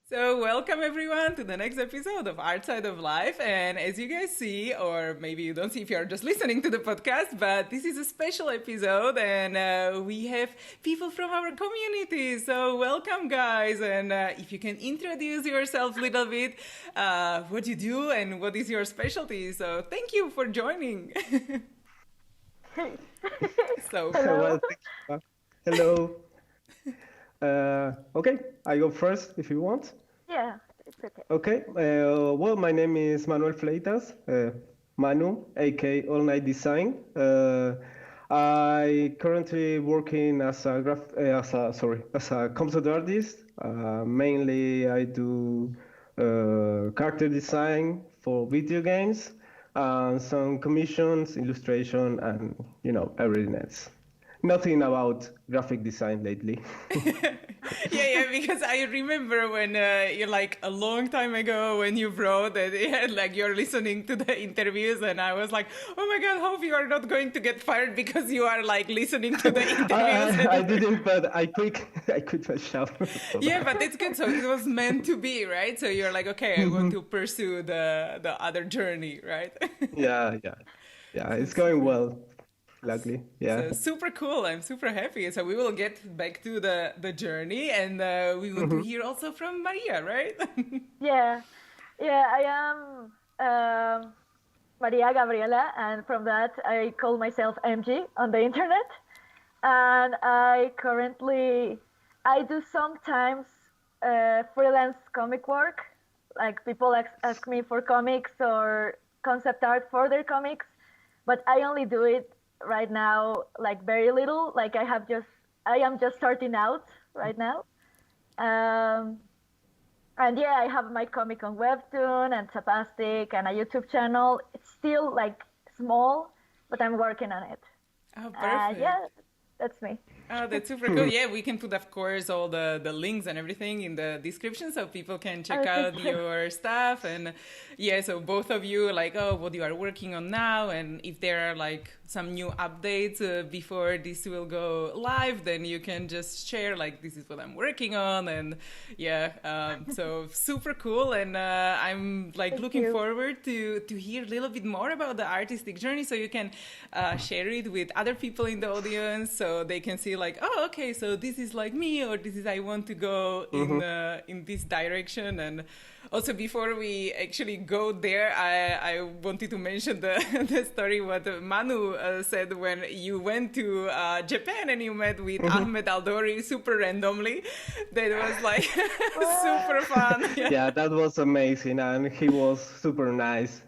So, welcome everyone to the next episode of Outside of Life. And as you guys see, or maybe you don't see if you're just listening to the podcast, but this is a special episode and we have people from our community. So, welcome, guys. And if you can introduce yourself a little bit, what you do and what is your specialty. So, thank you for joining. So, Well, thank you. Hello. Okay, I go first if you want. Yeah, it's okay. Okay. Well, my name is Manuel Fleytas, Manu, aka All Night Design. I currently working as a as a concept artist. Mainly, I do character design for video games, and some commissions, illustration, and everything else. Nothing about graphic design lately. yeah, because I remember when you're like a long time ago when you wrote that like you're listening to the interviews, and I was like, oh my god, hope you are not going to get fired because you are like listening to the interviews. I didn't, but I quit my job. Yeah, but it's good. So it was meant to be, right? So you're like, okay, I want to pursue the other journey, right? Yeah. It's going well. Luckily, yeah. So super cool. I'm super happy. So we will get back to the journey, and we want to hear also from Maria, right? Yeah, I am Maria Gabriela, and from that I call myself MG on the internet. And I do sometimes freelance comic work. Like people ask me for comics or concept art for their comics, but I only do it right now like very little. Like I am just starting out right now. And yeah, I have my comic on Webtoon and Tapastic and a YouTube channel. It's still like small, but I'm working on it. Oh, perfect. Yeah, that's me. Oh, that's super cool. Yeah, we can put, of course, all the links and everything in the description so people can check out your stuff. And yeah, so both of you, like, oh, what you are working on now. And if there are like some new updates before this will go live, then you can just share, like, this is what I'm working on. And yeah, so super cool. And I'm like looking forward to hear a little bit more about the artistic journey so you can share it with other people in the audience so they can see like, oh, okay, so this is like me, or this is I want to go in this direction. And also before we actually go there, I wanted to mention the story what Manu said when you went to Japan and you met with Ahmed Aldori super randomly. That was like super fun. Yeah, that was amazing, and he was super nice,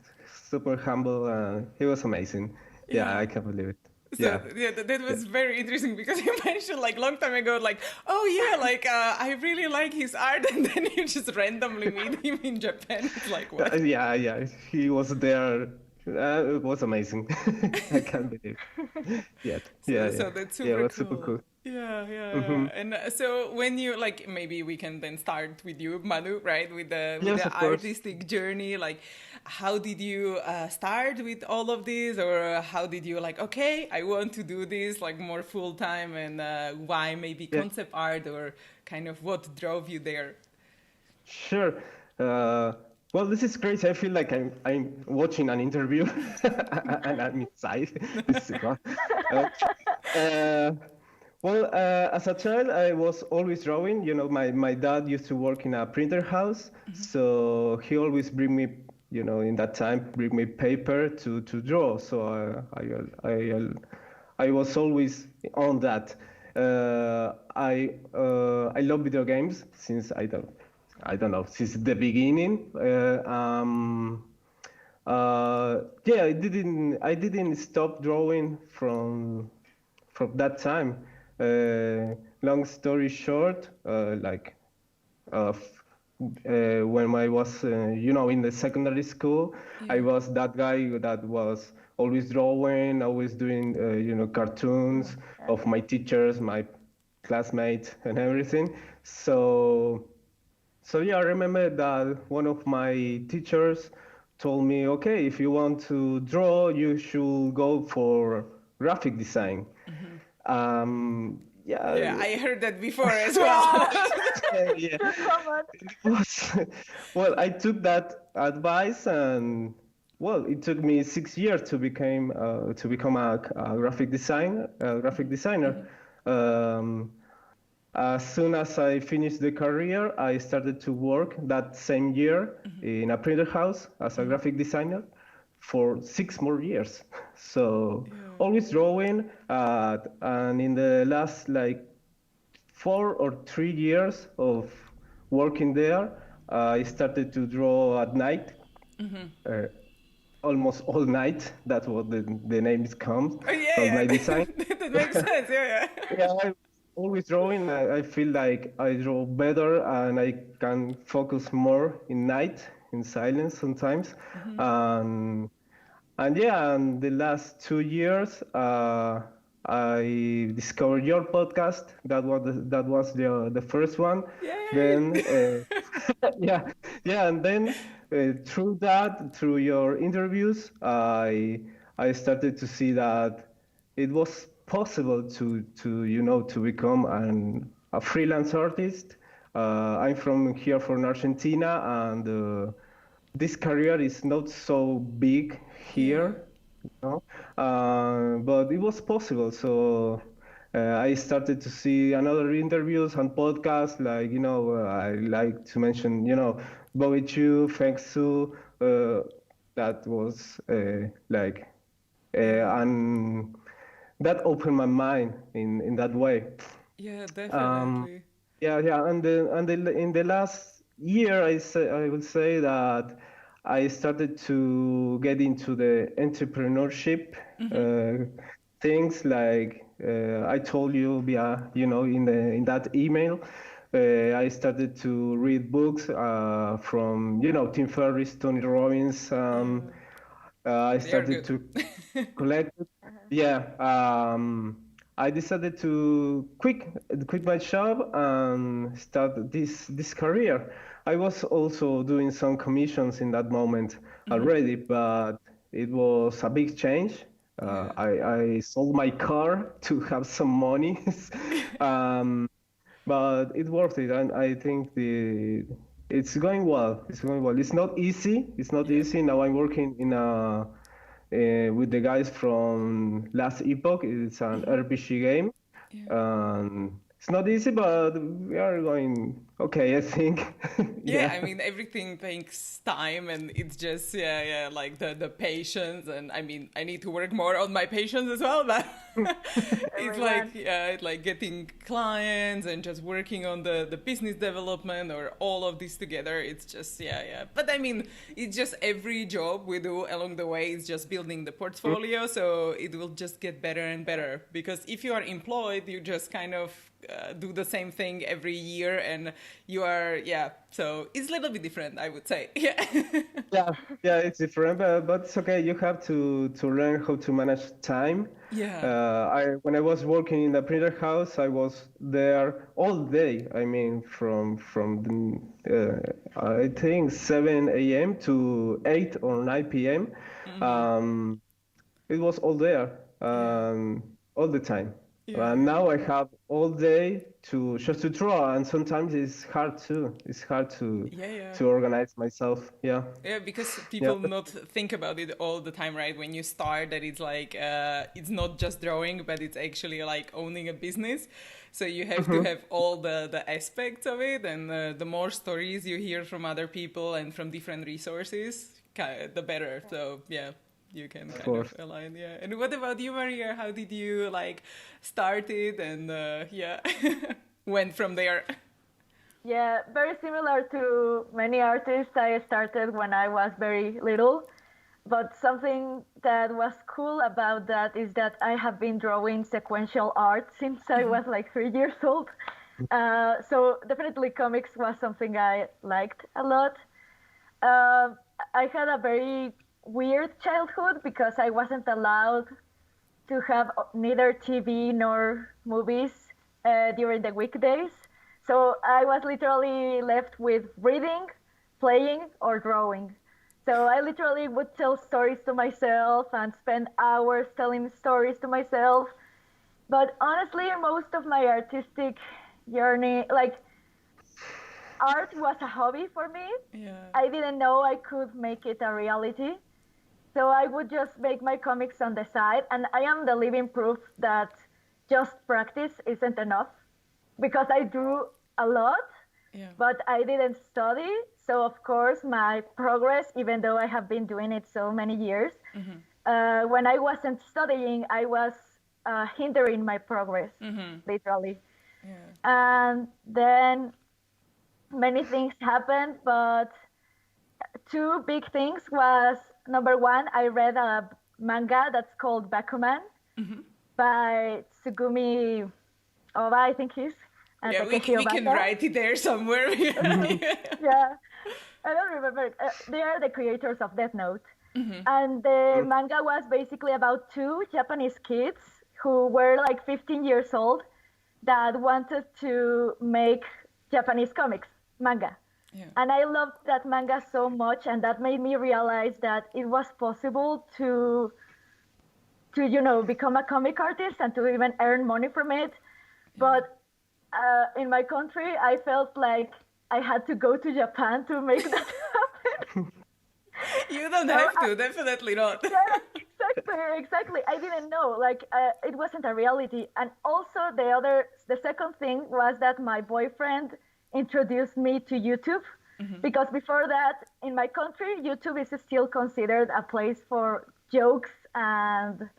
super humble, and he was amazing. Yeah, I can't believe it. So, yeah, that was very interesting because you mentioned like long time ago, like, oh yeah, like I really like his art, and then you just randomly meet him in Japan. It's like what? Yeah, he was there. It was amazing. I can't believe it. So that's super cool. Yeah. And so when you like, maybe we can then start with you, Manu, right? With the artistic journey. Like, how did you start with all of this, or how did you like? Okay, I want to do this like more full time, and why maybe concept art, or kind of what drove you there? Sure. Well, this is crazy. I feel like I'm watching an interview, and I'm inside. This is fun. Well, as a child, I was always drawing. You know, my dad used to work in a printer house, so he always bring me, in that time, bring me paper to draw. So I was always on that. I love video games since I don't know, since the beginning. I didn't stop drawing from that time. Long story short, when I was, in the secondary school, I was that guy that was always drawing, always doing, cartoons of my teachers, my classmates, and everything. So yeah, I remember that one of my teachers told me, okay, if you want to draw, you should go for graphic design. Yeah, I heard that before as well. Yeah. Too common. It was, well, I took that advice, and well, it took me 6 years to become a graphic designer. Um, as soon as I finished the career, I started to work that same year in a printer house as a graphic designer for 6 more years. So always drawing, and in the last like 4 or 3 years of working there, I started to draw at night, uh, almost all night. That's what the name comes, Oh, yeah, called yeah. night design. That makes sense. Yeah, Yeah, I'm always drawing. I feel like I draw better and I can focus more in night, in silence sometimes. Um, and yeah, and the last 2 years, I discovered your podcast. That was the first one. Yay! Then yeah, yeah, and then through your interviews, I started to see that it was possible to become a freelance artist. I'm from here, from Argentina, and this career is not so big Yeah. here, but it was possible. So I started to see another interviews and podcasts, like I like to mention Bobby Chu, Feng Su. That was and that opened my mind in that way. Yeah, Um, definitely. yeah, in the last year, I would say that I started to get into the entrepreneurship things, like I told you via in that email. I started to read books from Tim Ferriss, Tony Robbins. Yeah, I they are started good. to collect it. Yeah, I decided to quit my job and start this career. I was also doing some commissions in that moment already, but it was a big change. Yeah. I sold my car to have some money, um, but it worth it, and I think it's going well. It's going well. It's not easy. It's not Yeah. easy. Now I'm working with the guys from Last Epoch. It's an RPG game. Yeah. It's not easy, but we are going okay, I think. Yeah, I Yeah. mean everything takes time, and it's just like the patience, and I mean I need to work more on my patience as well, but it's like Everyone. it's like getting clients and just working on the business development or all of this together. It's just but I mean it's just every job we do along the way is just building the portfolio, so it will just get better and better, because if you are employed you just kind of do the same thing every year, and you are so it's a little bit different, I would say. Yeah. Yeah, yeah, it's different, but it's okay. You have to learn how to manage time. Yeah. When I was working in the printer house, I was there all day. I mean, from I think 7 a.m. to 8 or 9 p.m. It was all there, Yeah. all the time. Yeah, And now I have all day to just to draw, and sometimes it's hard too. It's hard yeah. to organize myself. Yeah. Yeah, because Yeah. people not think about it all the time, right? When you start, that it's like it's not just drawing, but it's actually like owning a business. So you have to have all the aspects of it, and the more stories you hear from other people and from different resources, the better. So yeah, you can kind course. of align. Yeah. And what about you, Maria? How did you like start it, and went from there? Yeah, very similar to many artists. I started when I was very little, but something that was cool about that is that I have been drawing sequential art since I was like 3 years old. So definitely comics was something I liked a lot. I had a very weird childhood because I wasn't allowed to have neither TV nor movies during the weekdays. So I was literally left with reading, playing, or drawing. So I literally would tell stories to myself and spend hours telling stories to myself. But honestly, most of my artistic journey, like art was a hobby for me. Yeah. I didn't know I could make it a reality. So I would just make my comics on the side. And I am the living proof that just practice isn't enough because I drew a lot, Yeah. but I didn't study. So, of course, my progress, even though I have been doing it so many years, when I wasn't studying, I was hindering my progress, literally. Yeah. And then many things happened, but two big things was number one, I read a manga that's called Bakuman by Tsugumi Oba, I think he's. And Yeah, we Takeshi can Obata. write it there somewhere. Yeah, I don't remember. They are the creators of Death Note. And the manga was basically about two Japanese kids who were like 15 years old that wanted to make Japanese comics, manga. Yeah. And I loved that manga so much, and that made me realize that it was possible to become a comic artist and to even earn money from it. But in my country, I felt like I had to go to Japan to make that happen. You don't have to, definitely not. Yeah, exactly. I didn't know, like it wasn't a reality. And also the second thing was that my boyfriend introduced me to YouTube, because before that, in my country, YouTube is still considered a place for jokes and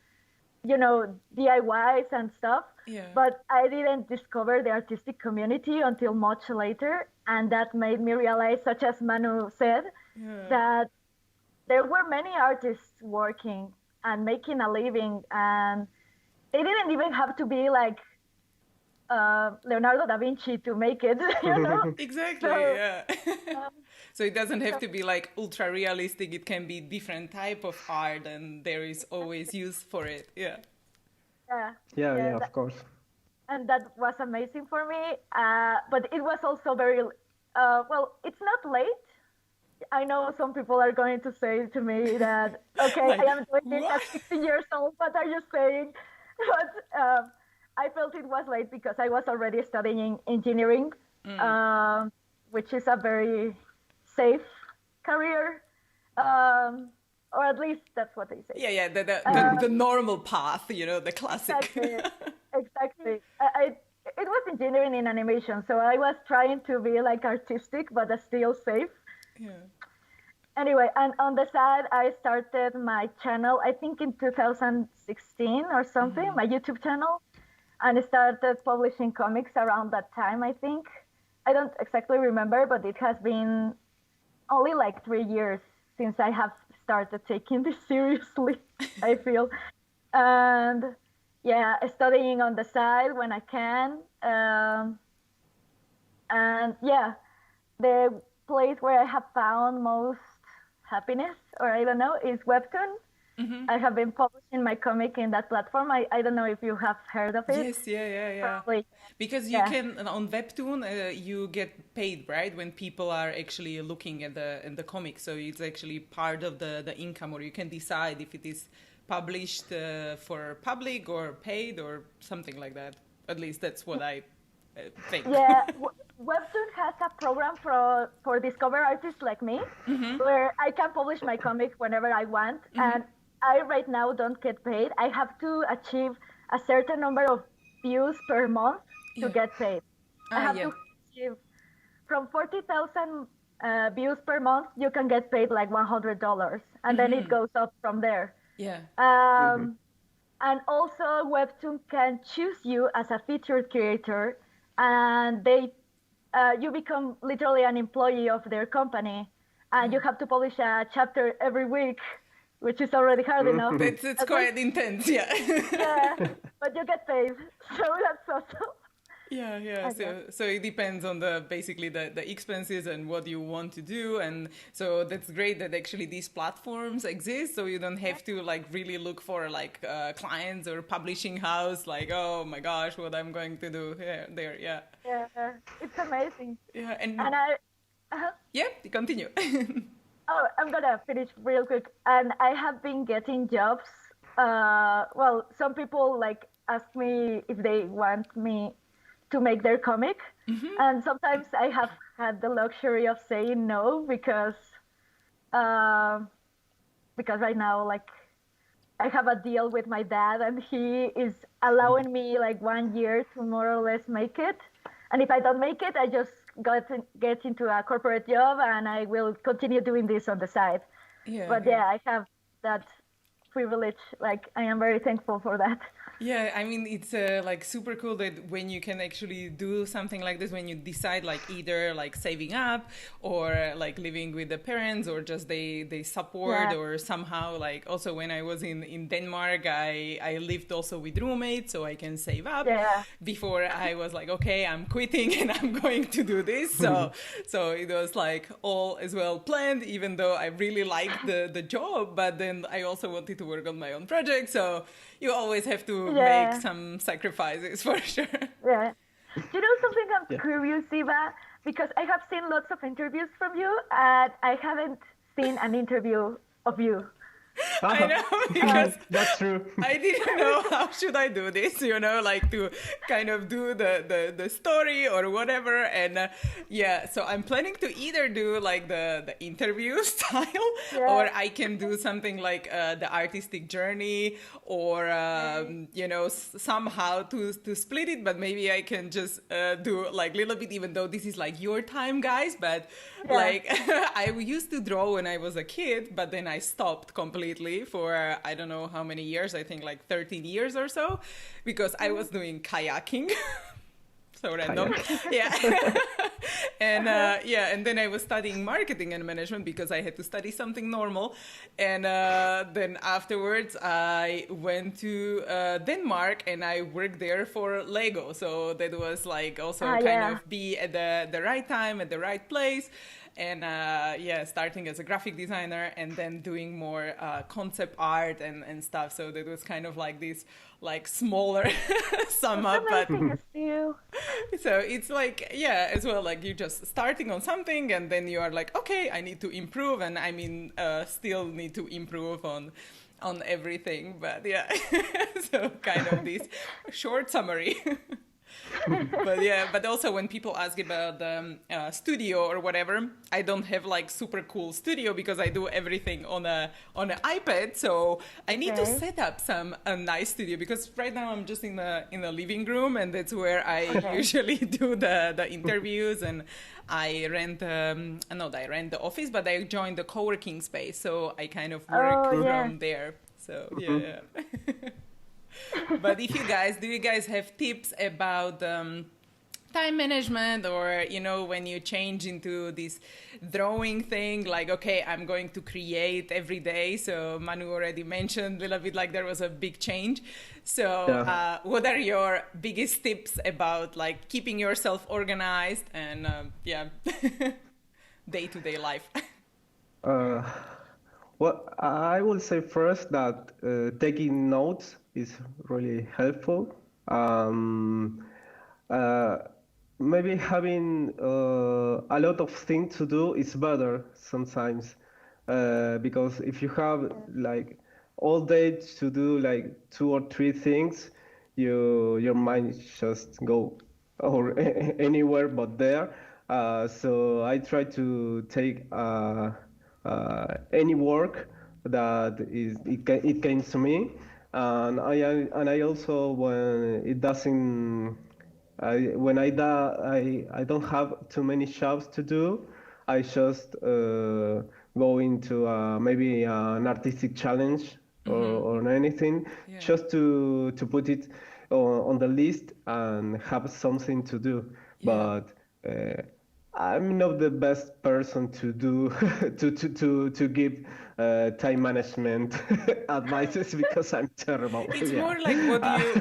DIYs and stuff. Yeah. But I didn't discover the artistic community until much later, and that made me realize, such as Manu said, that there were many artists working and making a living, and they didn't even have to be like Leonardo da Vinci to make it, Exactly, So, yeah. So it doesn't have to be like ultra realistic. It can be different type of art, and there is always use for it. Yeah. Yeah, of course. And that was amazing for me. But it was also very, it's not late. I know some people are going to say to me that, okay, Like, I am doing it what? at 60 years old, what are you saying? But I felt it was late because I was already studying engineering, which is a very safe career. Or at least that's what they say. Yeah, the normal path, the classic. Exactly. It was engineering in animation, so I was trying to be like artistic, but still safe. Yeah. Anyway, and on the side, I started my channel, I think in 2016 or something, my YouTube channel, and I started publishing comics around that time, I think. I don't exactly remember, but it has been only like 3 years since I have started taking this seriously, I feel. And yeah, studying on the side when I can. And yeah, the place where I have found most happiness, or I don't know, is Webtoon. I have been publishing my comic in that platform. I don't know if you have heard of it. Yes, yeah. Probably. Because you can, on Webtoon, you get paid, right? When people are actually looking at the comic. So it's actually part of the income, or you can decide if it is published for public or paid or something like that. At least that's what I think. Yeah, Webtoon has a program for discover artists like me, where I can publish my comic whenever I want. And I right now don't get paid. I have to achieve a certain number of views per month to get paid. I have to achieve from 40,000 views per month, you can get paid like $100, and then it goes up from there. Yeah. And also, Webtoon can choose you as a featured creator, and you become literally an employee of their company, and you have to publish a chapter every week, which is already hard enough. It's quite intense, yeah. Yeah, but you get paid, so that's awesome. Yeah. So it depends on basically the expenses and what you want to do, and so that's great that actually these platforms exist. So you don't have to like really look for like clients or publishing house. Like, oh my gosh, what I'm going to do there. Yeah. Yeah, it's amazing. Yeah, and I. Yeah, continue. Oh, I'm gonna finish real quick. And I have been getting jobs. Well, some people like ask me if they want me to make their comic. And sometimes I have had the luxury of saying no because right now, like, I have a deal with my dad, and he is allowing me like 1 year to more or less make it. And if I don't make it, I just get into a corporate job, and I will continue doing this on the side. But I have that privilege. Like, I am very thankful for that. Yeah, I mean, it's like super cool that when you can actually do something like this, when you decide like either like saving up or like living with the parents, or just they support, or somehow like also when I was in Denmark, I lived also with roommates, so I can save up. Before I was like, okay, I'm quitting and I'm going to do this. So it was like all as well planned, even though I really liked the job, but then I also wanted to work on my own project. So you always have to make some sacrifices for sure. Yeah. You know something I'm curious, Eva? Because I have seen lots of interviews from you, and I haven't seen an interview of you. I know, because that's true. I didn't know how should I do this, like to kind of do the story or whatever. And so I'm planning to either do like the interview style, or I can do something like the artistic journey, or somehow to split it. But maybe I can just do like a little bit, even though this is like your time, guys. But like I used to draw when I was a kid, but then I stopped completely for I don't know how many years, I think like 13 years or so, because I was doing kayaking. So random. And and then I was studying marketing and management because I had to study something normal. And then afterwards I went to Denmark, and I worked there for Lego. So that was like also kind of be at the right time, at the right place. And starting as a graphic designer, and then doing more concept art and stuff. So that was kind of like this like smaller sum up. But so it's like, as well, like you just starting on something, and then you are like, okay, I need to improve. And I mean, still need to improve on everything. But so kind of this short summary. But also when people ask about the studio or whatever, I don't have like super cool studio because I do everything on an iPad. So I need to set up a nice studio, because right now I'm just in the living room, and that's where I usually do the interviews. And I rent the office, but I joined the co-working space, so I kind of work from there. So But do you guys have tips about time management, or when you change into this drawing thing, like, okay, I'm going to create every day? So Manu already mentioned a little bit like there was a big change. So what are your biggest tips about like keeping yourself organized and day-to-day life? Well, I will say first that taking notes is really helpful. Maybe having a lot of things to do is better sometimes, because if you have like all day to do like 2 or 3 things, your mind just go or anywhere but there. So I try to take any work that it came to me, and I also, when it doesn't, when I don't have too many jobs to do, I just go into maybe an artistic challenge or anything, just to put it on the list and have something to do. But I'm not the best person to do to give time management advices, because I'm terrible. It's more like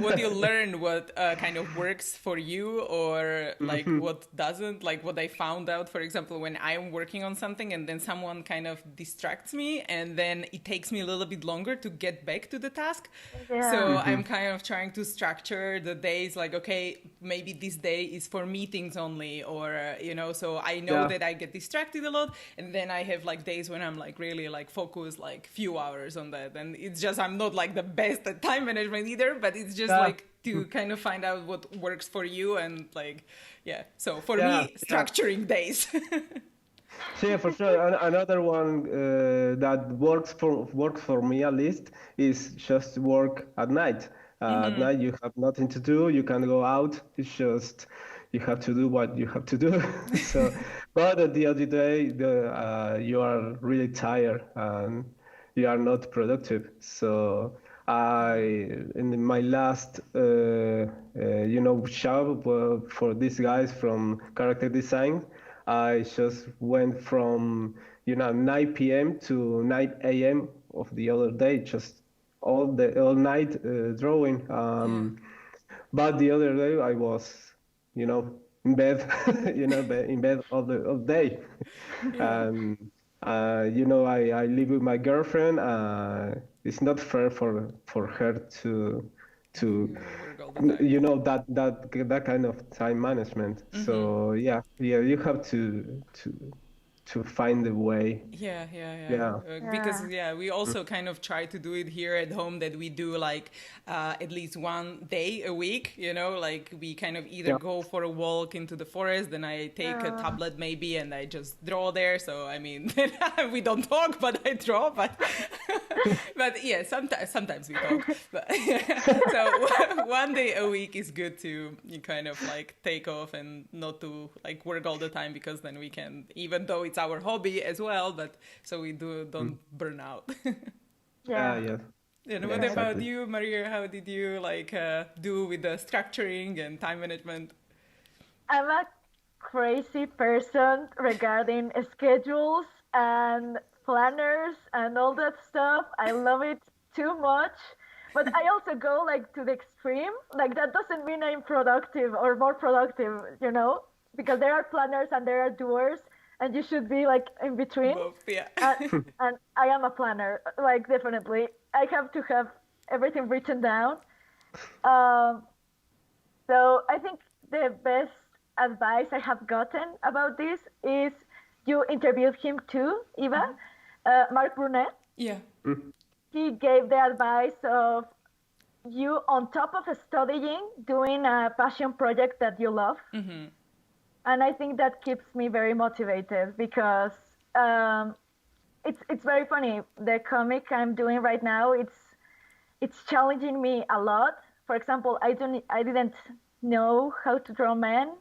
what you learn, what kind of works for you, or like what doesn't. Like what I found out, for example, when I'm working on something and then someone kind of distracts me, and then it takes me a little bit longer to get back to the task. So I'm kind of trying to structure the days, like, okay, maybe this day is for meetings only, or so I know that I get distracted a lot, and then I have like days when I'm like really like focused focus like few hours on that. And it's just, I'm not like the best at time management either, but it's just like to kind of find out what works for you. And like, yeah. So for me, structuring days. Yeah, for sure. Another one that works for me at least is just work at night. At night you have nothing to do. You can go out. It's just you have to do what you have to do. So, but at the end of the day, you are really tired and you are not productive. So in my last job for these guys from character design, I just went from 9 p.m. to 9 a.m. of the other day, just all night drawing. But the other day I was, in bed, in bed all the day. And I live with my girlfriend. It's not fair for her to that kind of time management. So you have to find a way. Because we also kind of try to do it here at home, that we do like at least one day a week, like we kind of either go for a walk into the forest, then I take a tablet maybe and I just draw there. So I mean, we don't talk, but I draw. But yeah, sometimes we talk. But, so one day a week is good to kind of like take off and not to like work all the time, because then we can, even though it's our hobby as well, but so we don't burn out. Yeah. And what about you, Maria? How did you like do with the structuring and time management? I'm a crazy person regarding schedules and planners and all that stuff. I love it too much. But I also go like to the extreme. Like that doesn't mean I'm productive or more productive, because there are planners and there are doers, and you should be like in between. Both, yeah. And I am a planner, like definitely. I have to have everything written down. So I think the best advice I have gotten about this is, you interviewed him too, Eva, Mark Brunet. Yeah. He gave the advice of you, on top of studying, doing a passion project that you love. And I think that keeps me very motivated, because it's very funny. The comic I'm doing right now, it's challenging me a lot. For example, I didn't know how to draw men.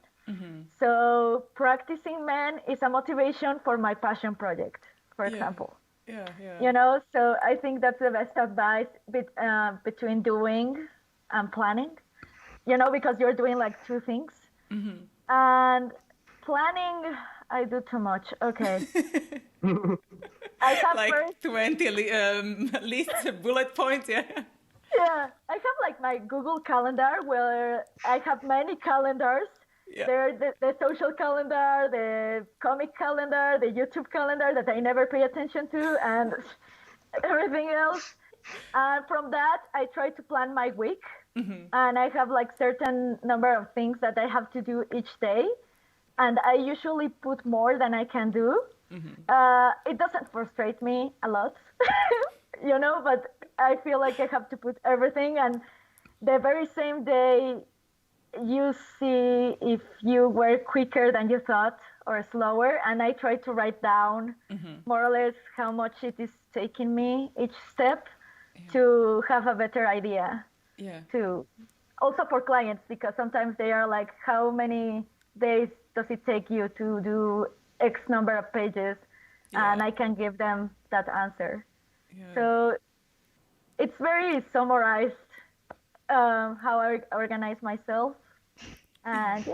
So practicing men is a motivation for my passion project, for example. Yeah. So I think that's the best advice between doing and planning, because you're doing like two things. And planning, I do too much. Okay. I have like 20 lists, bullet points, Yeah, I have like my Google Calendar where I have many calendars. There, the social calendar, the comic calendar, the YouTube calendar that I never pay attention to, and everything else. And from that, I try to plan my week. And I have like certain number of things that I have to do each day. And I usually put more than I can do. It doesn't frustrate me a lot, but I feel like I have to put everything. And the very same day, you see if you were quicker than you thought or slower. And I try to write down more or less how much it is taking me each step to have a better idea. To also for clients, because sometimes they are like, how many days does it take you to do X number of pages? And I can give them that answer. So it's very summarized how I organize myself. And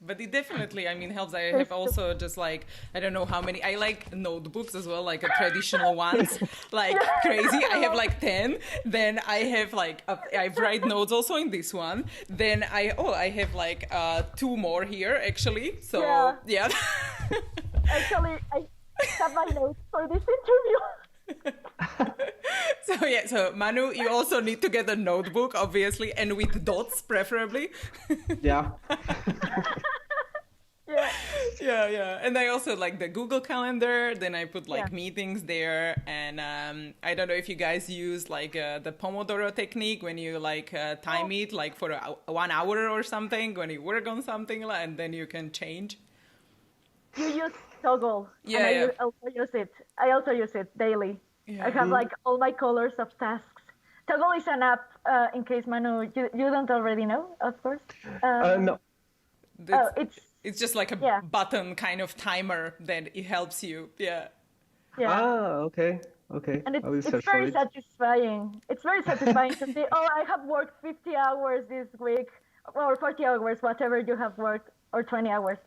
but it definitely, helps. I have also just like, I don't know how many, I like notebooks as well, like a traditional ones, like crazy. I have like 10. Then I have like, I write notes also in this one. Then I have like 2 more here actually. So yeah. Actually, I have my notes for this interview. So Manu, you also need to get a notebook, obviously, and with dots preferably. Yeah. Yeah, Yeah. And I also like the Google Calendar. Then I put like meetings there. And I don't know if you guys use like the Pomodoro technique when you like time it like for 1 hour or something when you work on something, and then you can change. You use Toggle. Yeah, and I also use it. I also use it daily. Yeah. I have like all my colors of tasks. Toggle is an app, in case Manu, you don't already know, of course. No. It's just like a button kind of timer that it helps you. Yeah. Okay. And I will it's search for very it. satisfying. It's very satisfying to see, I have worked 50 hours this week, or 40 hours, whatever you have worked, or 20 hours.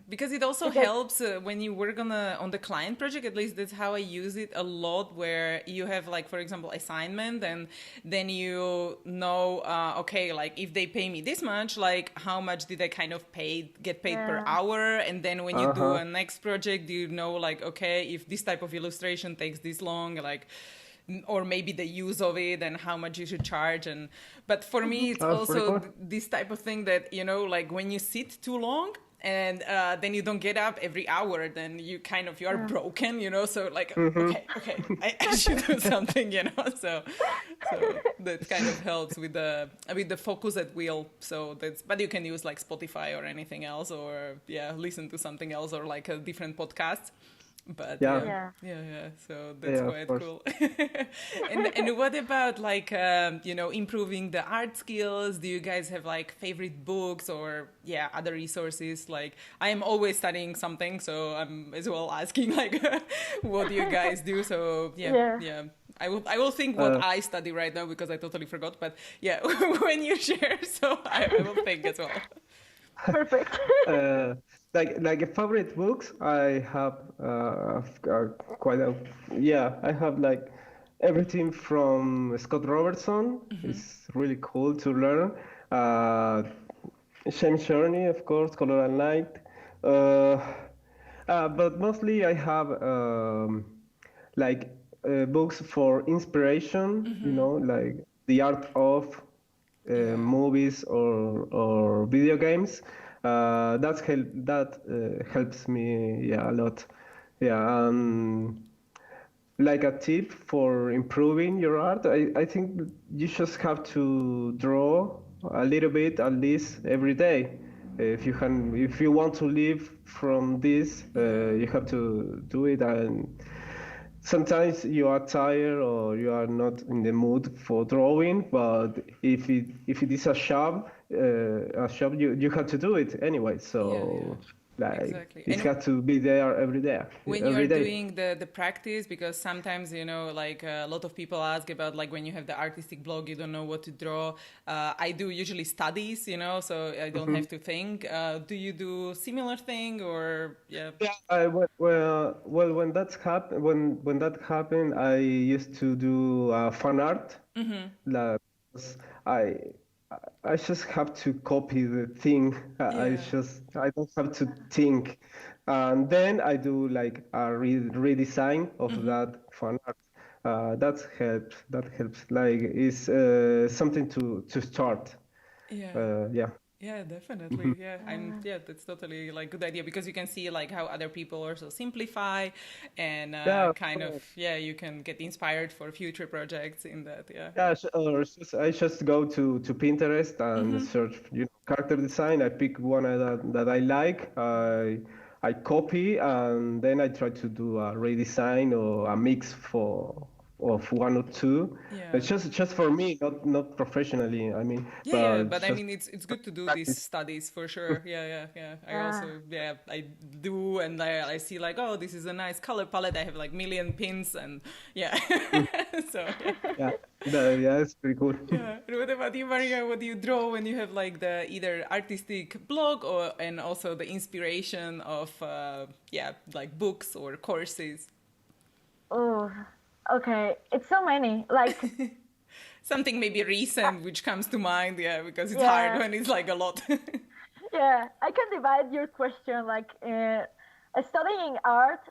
Because it also helps when you work on the client project. At least that's how I use it a lot, where you have like, for example, assignment, and then you know, okay, like if they pay me this much, like how much did I kind of get paid per hour? And then when you do a next project, you know, like, okay, if this type of illustration takes this long, like, or maybe the use of it and how much you should charge. But for me, it's also cool. this type of thing that, you know, like when you sit too long, and then you don't get up every hour, then you are broken, you know, so like, okay, I should do something, you know, so that kind of helps with the focus at will. So but you can use like Spotify or anything else, or listen to something else, or like a different podcast. But so that's quite cool. and what about like you know, improving the art skills? Do you guys have like favorite books or other resources? Like I am always studying something, so I'm as well asking like what do you guys do? So I will think what I study right now, because I totally forgot, but when you share, so I will think as well. Perfect. Like favorite books, I have I have like everything from Scott Robertson. It's really cool to learn. Shame Journey, of course, Color and Light. But mostly I have books for inspiration. You know, like The Art of movies or video games. That helps me a lot. Like a tip for improving your art, I think you just have to draw a little bit at least every day. If you want to live from this, you have to do it. And sometimes you are tired or you are not in the mood for drawing, but if it is a job, you have to do it anyway. So exactly. It has to be there every day. When every you're day. doing the practice, because sometimes, you know, like a lot of people ask about like when you have the artistic blog, you don't know what to draw. I do usually studies, you know, so I don't have to think. Do you do similar thing or Well, when that happened, I used to do fan art. Like, I just have to copy the thing. I don't have to think, and then I do like a redesign of that fan art. That helps. Like it's something to start. Yeah, definitely. That's totally like good idea, because you can see like how other people also simplify, and you can get inspired for future projects in that. I just go to Pinterest and search, character design. I pick one that I like. I copy, and then I try to do a redesign or a mix of one or two. It's just for me, not professionally. I mean, but I mean, it's good to do these studies for sure. I also I do, and I see like, oh, this is a nice color palette. I have like million pins, and so it's pretty cool. And what about you, Maria? What do you draw when you have like the either artistic blog and also the inspiration of like books or courses? Oh. Okay, it's so many. Like something maybe recent which comes to mind, because it's hard when it's like a lot. I can divide your question. Like studying art,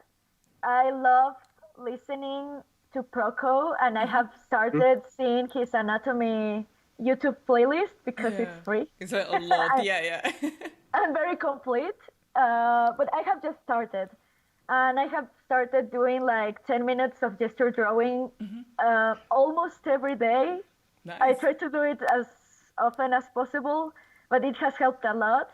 I love listening to Proco, and I have started seeing his anatomy YouTube playlist because it's free. It's a lot, and very complete. But I have just started, and I have started doing like 10 minutes of gesture drawing almost every day. I Nice. try to do it as often as possible, but it has helped a lot.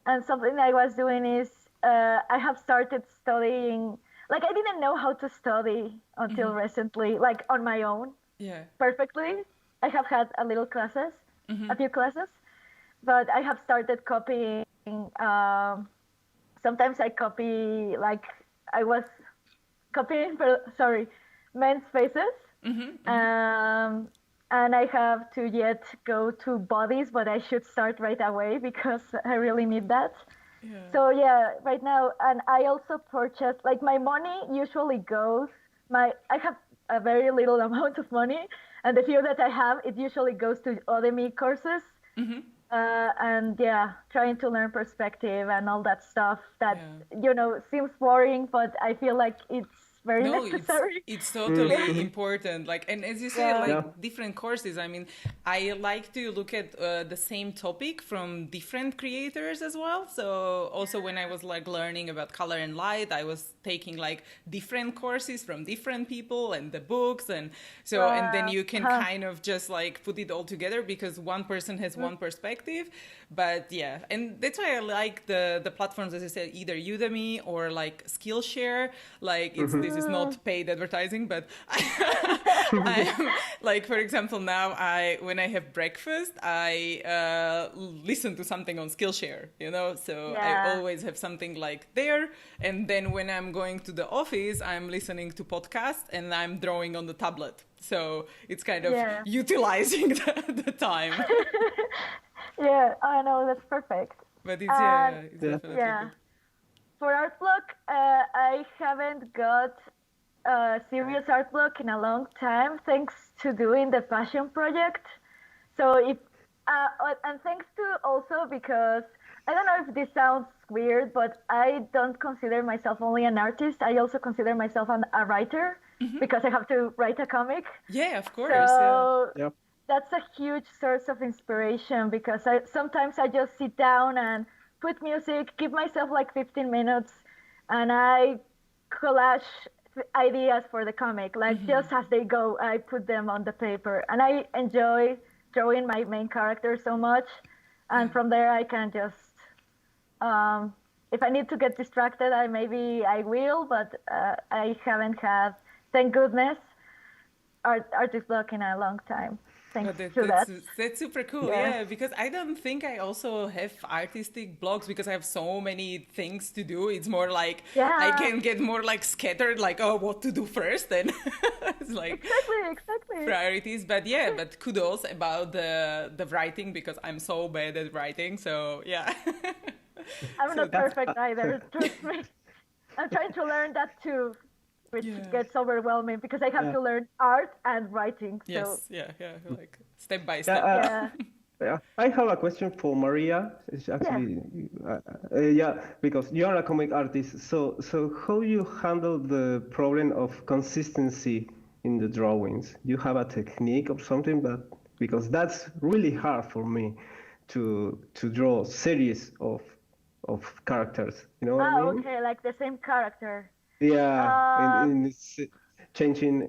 And something I was doing is I have started studying. Like I didn't know how to study until recently, like on my own Yeah. perfectly. I have had a few classes, but I have started copying. Sometimes I copy, like I was copying, men's faces. And I have to yet go to bodies, but I should start right away because I really need that. Yeah. So yeah, right now, and I also purchased, like my money usually goes, I have a very little amount of money, and the few that I have, it usually goes to Udemy courses. And yeah, trying to learn perspective and all that stuff that, seems boring, but I feel like it's very No, necessary. it's totally important. Like, and as you say, like Yeah. different courses. I mean, I like to look at the same topic from different creators as well. So also when I was like learning about color and light, I was taking like different courses from different people and the books, and so and then you can kind of just like put it all together because one person has one perspective. But yeah, and that's why I like the platforms, as I said, either Udemy or like Skillshare. Like this is not paid advertising, but I'm like, for example, now when I have breakfast, I listen to something on Skillshare, so I always have something like there. And then when I'm going to the office, I'm listening to podcasts and I'm drawing on the tablet. So it's kind of utilizing the time. Yeah, I know, that's perfect. But it's definitely good. For art block, I haven't got a serious art block in a long time, thanks to doing the passion project. So and thanks to also because I don't know if this sounds weird, but I don't consider myself only an artist. I also consider myself a writer because I have to write a comic. Yeah, of course. So Yeah. that's a huge source of inspiration because sometimes I just sit down and put music, give myself like 15 minutes, and I collage ideas for the comic. Like just as they go, I put them on the paper, and I enjoy drawing my main character so much. And from there, I can just, if I need to get distracted, I will, but I haven't had, thank goodness, artist block in a long time. Thanks to that. That's super cool, yeah, because I don't think I also have artistic blocks because I have so many things to do. It's more like I can get more like scattered, like, oh, what to do first, and it's like exactly priorities. But yeah, but kudos about the writing because I'm so bad at writing, so yeah. I'm not perfect either, trust me. I'm trying to learn that too, which gets overwhelming because I have to learn art and writing. So. Yes, like step by step. Yeah, I have a question for Maria. It's actually, because you are a comic artist. So how you handle the problem of consistency in the drawings? You have a technique or something, because that's really hard for me to draw series of characters. You know what I mean? Okay, like the same character. Yeah, in changing,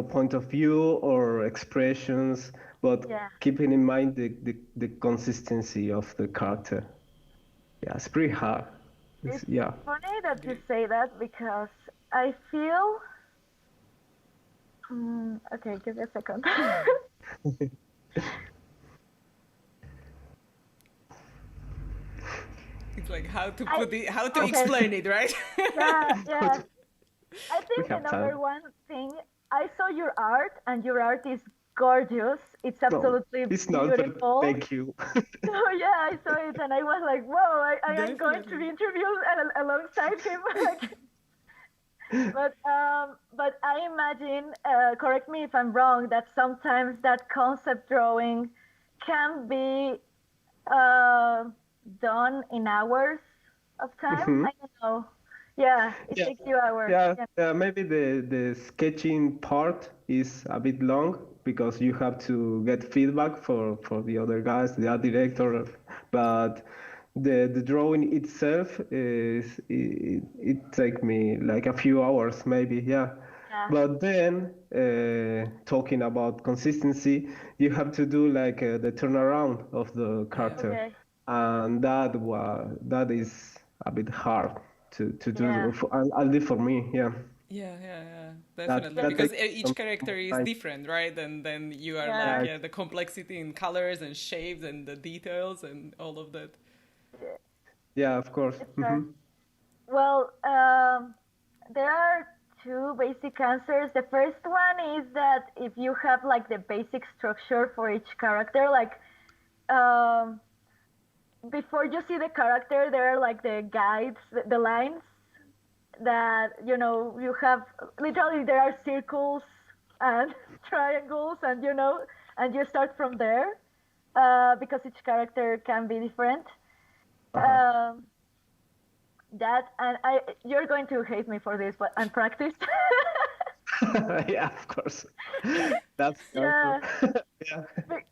point of view or expressions, but keeping in mind the consistency of the character. Yeah, it's pretty hard. It's funny that you say that because I feel. Okay, give me a second. It's like how to explain it, right? Yeah. I think the number one thing, I saw your art, and your art is gorgeous. It's absolutely it's beautiful. Not, thank you. So yeah, I saw it, and I was like, whoa, I am going to be interviewed alongside him. But I imagine, correct me if I'm wrong, that sometimes that concept drawing can be done in hours of time. I don't know. Yeah, it takes you hours. Yeah, maybe the sketching part is a bit long because you have to get feedback for the other guys, the art director. But the drawing itself it take me like a few hours maybe, yeah. Yeah. But then talking about consistency, you have to do like the turnaround of the character, Okay. and that is a bit hard to Yeah. do, at least for me, yeah. Yeah, That definitely. that Because takes each some character is time. different, right? And then you are like, Yeah. yeah, the complexity in colors and shapes and the details and all of that. Yeah, of course. It's hard. Well, there are two basic answers. The first one is that if you have like the basic structure for each character, like um, before you see the character, there are like the guides, the lines that you have. Literally, there are circles and triangles, and you start from there because each character can be different. Um, that and you're going to hate me for this, but I'm practiced. Yeah, of course. That's Yeah, yeah.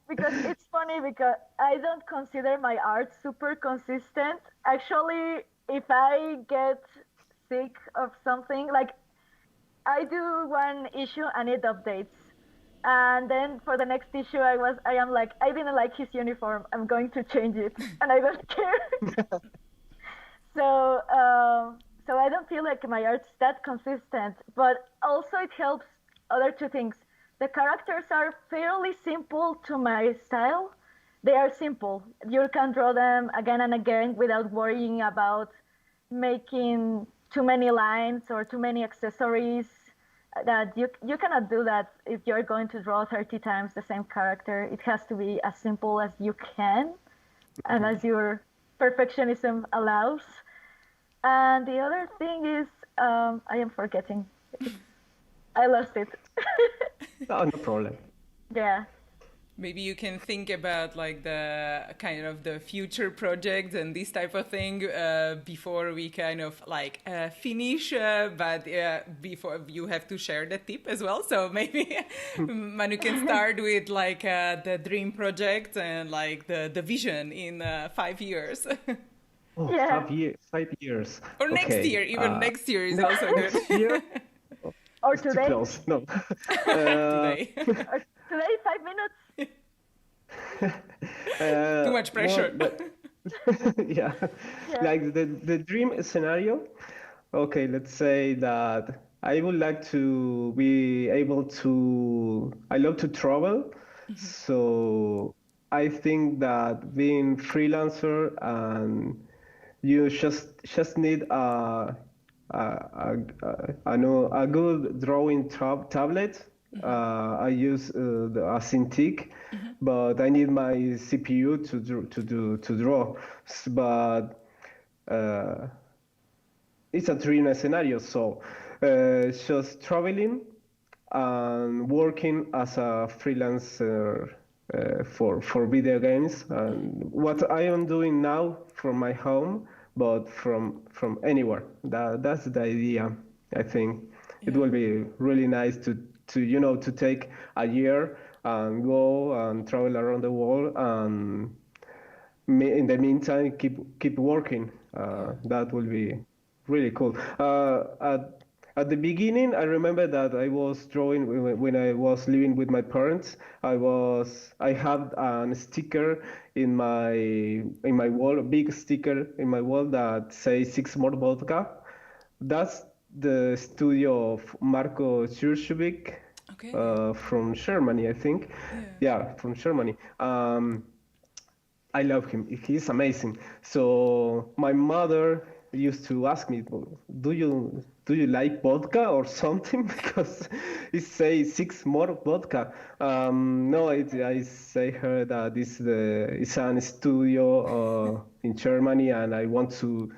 because it's funny because I don't consider my art super consistent. Actually, if I get sick of something, like I do one issue and it updates. And then for the next issue, I am like, I didn't like his uniform. I'm going to change it, and I don't care. So, so I don't feel like my art's that consistent, but also it helps other two things. The characters are fairly simple to my style. They are simple. You can draw them again and again without worrying about making too many lines or too many accessories. That you cannot do that if you're going to draw 30 times the same character. It has to be as simple as you can and as your perfectionism allows. And the other thing is, I am forgetting. I lost it. No, no problem. Yeah. Maybe you can think about like the kind of the future projects and this type of thing before we kind of like finish. But before you have to share the tip as well. So maybe Manu can start with like the dream project and like the vision in 5 years. Oh, Yeah. 5 years. Or next Okay. year, even next year is also good. Next year? Or It's too today. close. No. Today. Or today, 5 minutes. Too much pressure. Yeah. Yeah. Like the dream scenario. Okay, let's say that I would like to be able to. I love to travel, so I think that being freelancer and you just need I know a good drawing tablet. I use a Cintiq, but I need my CPU to draw. But it's a dream scenario. So just traveling and working as a freelancer for video games, and what I am doing now from my home, but from anywhere. That's the idea. I think it will be really nice to to take a year and go and travel around the world, and in the meantime keep working. That will be really cool. At the beginning, I remember that I was drawing when I was living with my parents. I had a sticker in my wall, a big sticker in my wall that says six more vodka. That's the studio of Marco Schurschubik, Okay. from Germany, I think. Yeah, from Germany. I love him. He's amazing. So my mother used to ask me, do you like vodka or something? Because it says six more vodka. No, I say her that it's an studio in Germany, and I want to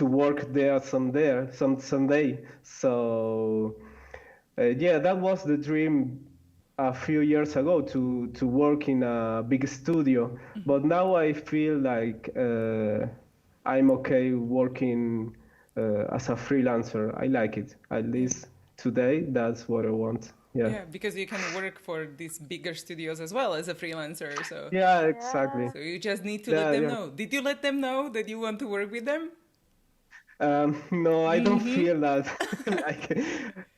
work there someday. So yeah, that was the dream a few years ago to work in a big studio. But now I feel like I'm okay working as a freelancer. I like it. At least today, that's what I want. Yeah. Yeah, because you can work for these bigger studios as well as a freelancer. So Yeah, exactly. so you just need to Yeah, let them yeah. know. Did you let them know that you want to work with them? No, I don't feel that. Like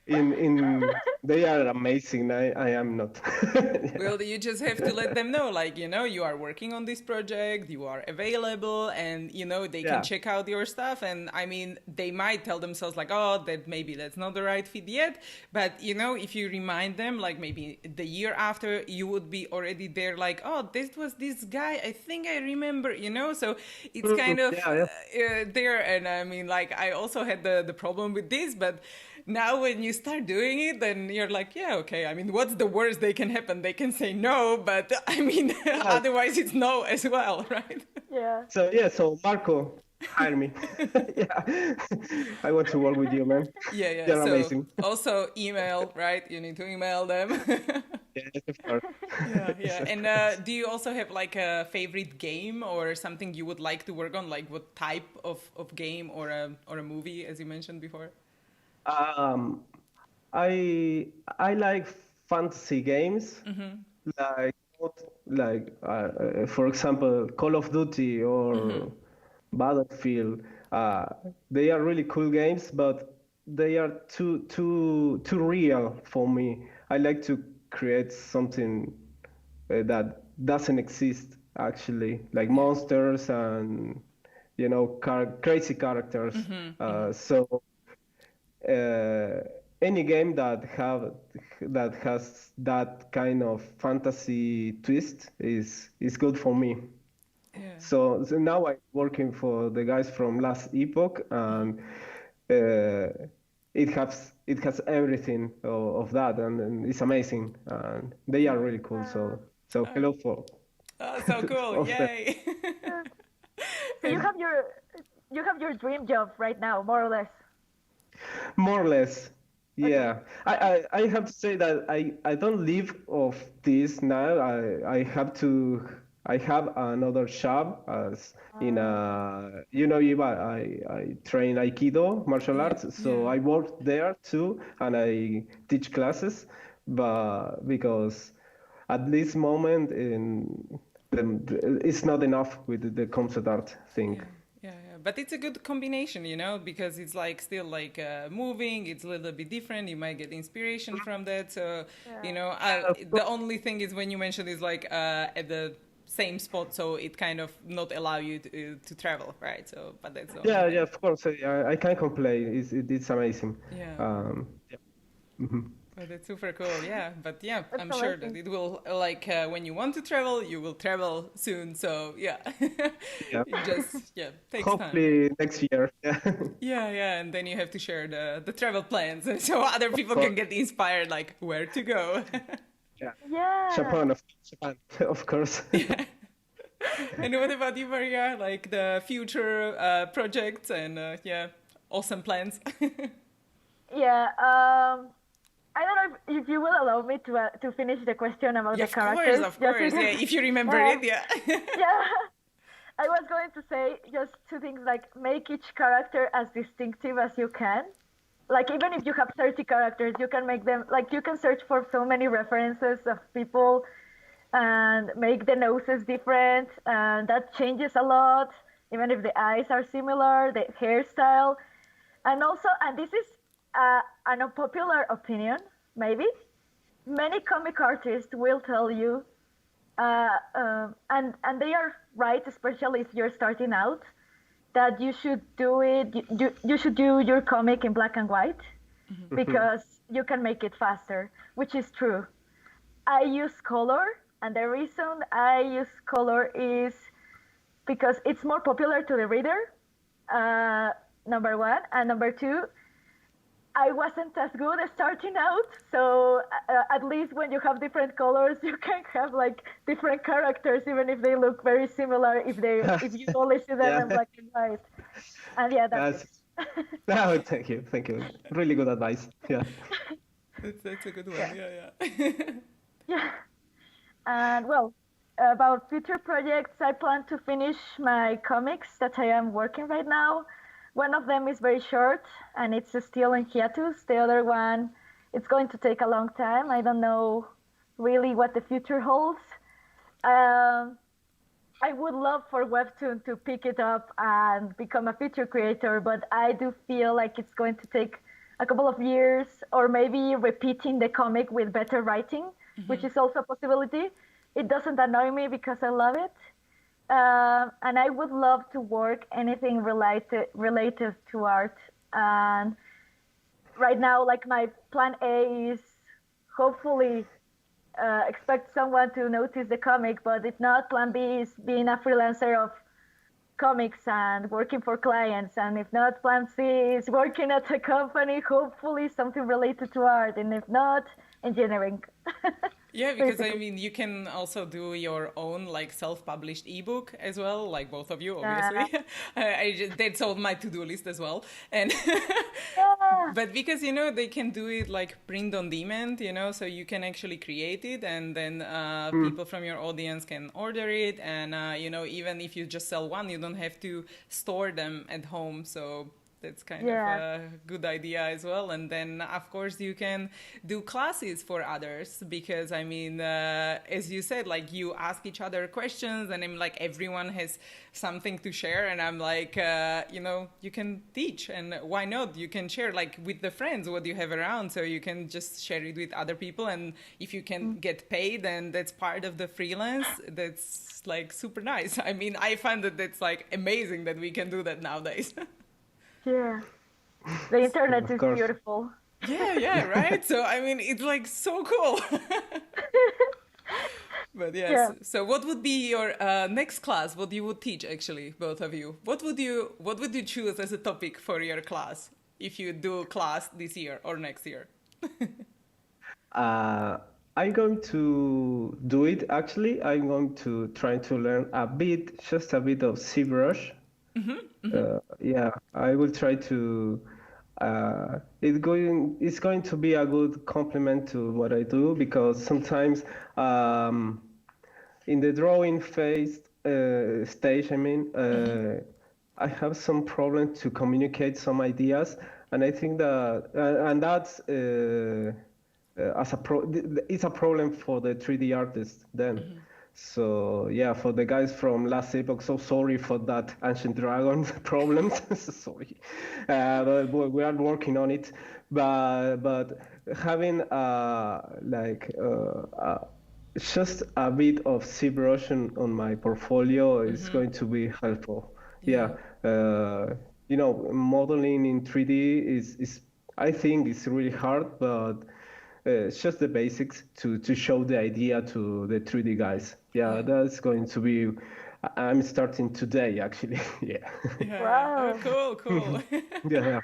in they are amazing. I am not. Yeah. Well, you just have to let them know, like, you are working on this project, you are available, and, they can Yeah. check out your stuff. And I mean, they might tell themselves, like, oh, that maybe that's not the right fit yet. But, if you remind them, like, maybe the year after, you would be already there, like, oh, this was this guy, I think I remember, So it's kind of Yeah. there. And I mean, like, I also had the problem with this, but now when you start doing it, then you're like, yeah, okay. I mean, what's the worst they can happen? They can say no, but I mean, otherwise it's no as well, right? Yeah. So Marco, hire me. Yeah. I want to work with you, man. Yeah. You're So amazing. also email, right? You need to email them. Yes, of course. Yeah. And do you also have like a favorite game or something you would like to work on? Like what type of game or a movie, as you mentioned before? Um, I like fantasy games, like for example, Call of Duty or Battlefield. Uh, they are really cool games, but they are too real for me. I like to create something that doesn't exist actually, like monsters and crazy characters. So any game that has that kind of fantasy twist is good for me. Yeah. So now I'm working for the guys from Last Epoch, and it has everything of that, and it's amazing, and they are really cool. So hello for Oh, so cool. of them. Yay. So you have your dream job right now, more or less. More or less, yeah. I have to say that I don't live of this now. I have another job as in a Eva, I train Aikido martial arts, so I work there too, and I teach classes, but because at this moment it's not enough with the concept art thing. Yeah. But it's a good combination, because it's like still like moving. It's a little bit different. You might get inspiration from that. So, the only thing is when you mentioned is like at the same spot, so it kind of not allow you to travel, right? So, but that's the only thing. Yeah, of course. I can't complain. It's amazing. Yeah. Yeah. Mhm. But it's super cool, yeah. But yeah, That's I'm sure that amazing. it will, like, when you want to travel, you will travel soon. So yeah, Yeah. it just takes time. Hopefully next year. Yeah. Yeah, and then you have to share the travel plans, so other people can get inspired, like where to go. Yeah. Yeah. Japan, of course. And what about you, Maria? Like the future projects and awesome plans. Yeah. I don't know if you will allow me to finish the question about the characters. Of course. Yeah, if you remember it, yeah. Yeah. I was going to say just two things, like make each character as distinctive as you can. Like even if you have 30 characters, you can make them, like you can search for so many references of people and make the noses different, and that changes a lot, even if the eyes are similar, the hairstyle. And also, and this is an unpopular opinion, maybe, many comic artists will tell you, and they are right, especially if you're starting out, that you should you should do your comic in black and white because you can make it faster, which is true. I use color, and the reason I use color is because it's more popular to the reader, number one, and number two, I wasn't as good at starting out, so at least when you have different colors, you can have like different characters, even if they look very similar. If you only see them in black and white, and yeah, that's it. No, thank you. Really good advice. Yeah. That's a good one. Yeah. Yeah, and well, about future projects, I plan to finish my comics that I am working right now. One of them is very short, and it's still in hiatus. The other one it's going to take a long time. I don't know really what the future holds. I would love for Webtoon to pick it up and become a feature creator, but I do feel like it's going to take a couple of years, or maybe repeating the comic with better writing, which is also a possibility. It doesn't annoy me because I love it. And I would love to work anything related to art. And right now, like, my plan A is hopefully expect someone to notice the comic, but if not, plan B is being a freelancer of comics and working for clients, and if not, plan C is working at a company, hopefully something related to art, and if not, engineering. Yeah, because I mean, you can also do your own like self-published ebook as well, like both of you, obviously. That's on my to-do list as well. And but because, you know, they can do it like print on demand, you know, so you can actually create it, and then people from your audience can order it. And, you know, even if you just sell one, you don't have to store them at home. So that's kind of a good idea as well. And then, of course, you can do classes for others because, I mean, as you said, like, you ask each other questions, and I'm like, everyone has something to share. And I'm like, you know, you can teach, and why not? You can share, like, with the friends what you have around, so you can just share it with other people. And if you can get paid, then that's part of the freelance. That's, like, super nice. I mean, I find that that's, like, amazing that we can do that nowadays. Yeah, the internet is beautiful. Yeah, right? So, I mean, it's like so cool. But yes, so what would be your next class? What you would teach, actually, both of you? What would you choose as a topic for your class if you do class this year or next year? I'm going to do it, actually. I'm going to try to learn just a bit of ZBrush. Yeah, I will try to. It's going to be a good complement to what I do, because sometimes in the drawing phase stage, I mean, I have some problem to communicate some ideas, and I think that and that's it's a problem for the 3D artist then. So yeah, for the guys from last epoch, so sorry for that Ancient Dragon problems. Sorry, but we are working on it. But having just a bit of ZBrush on my portfolio is going to be helpful. Yeah, you know, modeling in 3D is I think it's really hard, but it's just the basics to show the idea to the 3D guys. Yeah, that's going to be. I'm starting today, actually. Yeah. Wow. Cool. Yeah.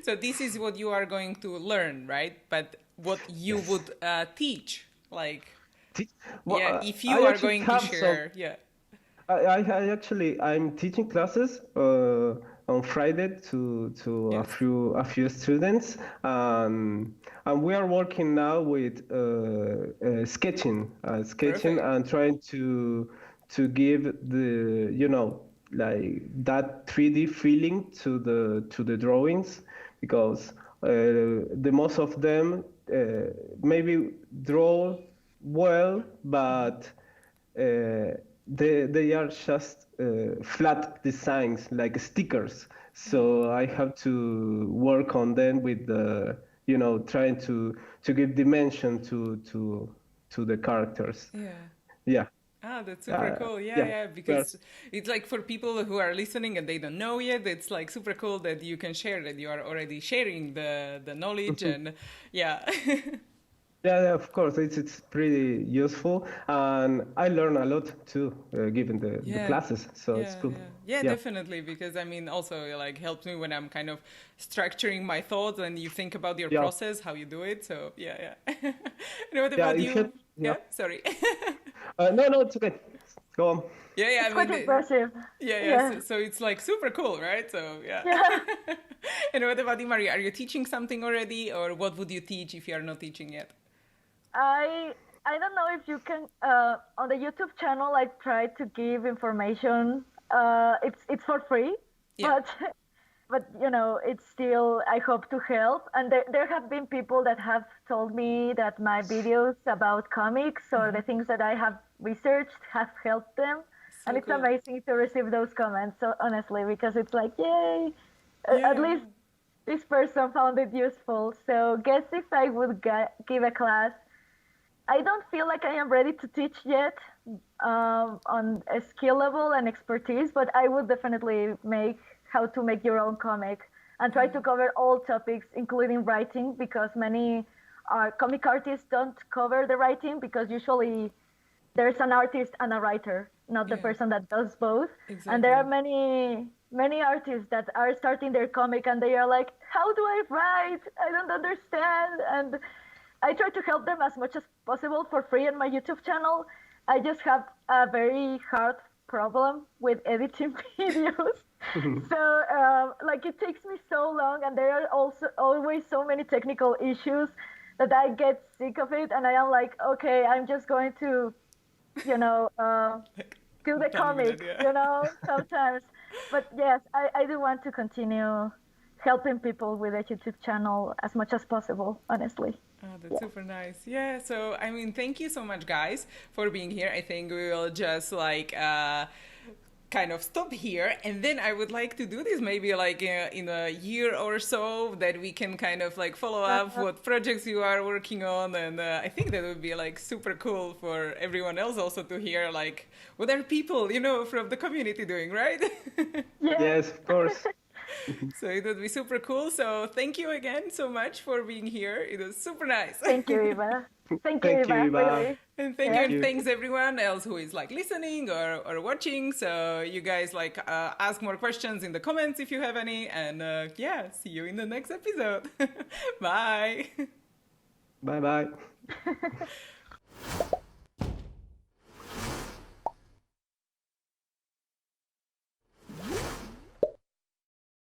So this is what you are going to learn, right? But what you would teach, like, if you are going to share, I'm teaching classes on Friday to a few students, and we are working now with sketching, and trying to give the, you know, like that 3D feeling to the drawings, because the most of them maybe draw well, but they are just flat designs, like stickers. So I have to work on them with the, you know, trying to give dimension to the characters. Yeah. Ah, that's super cool. Yeah, because it's like, for people who are listening and they don't know yet, it's like super cool that you can share that you are already sharing the knowledge. And yeah. Yeah, of course, it's pretty useful, and I learn a lot too, given the classes. So it's good. Yeah, definitely, because I mean, also, like, helps me when I'm kind of structuring my thoughts, and you think about your process, how you do it. So yeah. And what about you? Sorry. No, it's okay. Go on. Yeah, it's quite impressive. Yeah. So it's like super cool, right? So yeah. And what about you, Maria? Are you teaching something already, or what would you teach if you are not teaching yet? I don't know if you can on the YouTube channel, I try to give information. It's for free, but but it's still, I hope to help. And there have been people that have told me that my videos about comics or the things that I have researched have helped them. So And it's cool. amazing to receive those comments, so honestly, because it's like, yay, Yeah. at least this person found it useful. So guess if I would give a class, I don't feel like I am ready to teach yet on a skill level and expertise, but I would definitely make how to make your own comic and try to cover all topics, including writing, because many comic artists don't cover the writing because usually there's an artist and a writer, not the Yeah. person that does both. Exactly. And there are many artists that are starting their comic and they are like, how do I write? I don't understand. And I try to help them as much as possible for free on my YouTube channel. I just have a very hard problem with editing videos. So like it takes me so long, and there are also always so many technical issues that I get sick of it, and I am like, okay, I'm just going to, you know, do the Done with it, comic, yeah. sometimes. But yes, I do want to continue helping people with the YouTube channel as much as possible, honestly. Oh, that's super nice. Yeah. So, I mean, thank you so much, guys, for being here. I think we will just like kind of stop here, and then I would like to do this maybe like in a year or so, that we can kind of like follow up what projects you are working on, and I think that would be like super cool for everyone else also to hear like what are people from the community doing, right? Yeah. Yes, of course. So it would be super cool. So thank you again so much for being here. It was super nice. Thank you, Eva. Thank you, Thank you, Eva, Eva. really. And thank Yeah. you, and you. thanks everyone else who is like listening or watching. So you guys like ask more questions in the comments if you have any. And yeah, see you in the next episode. Bye. Bye bye.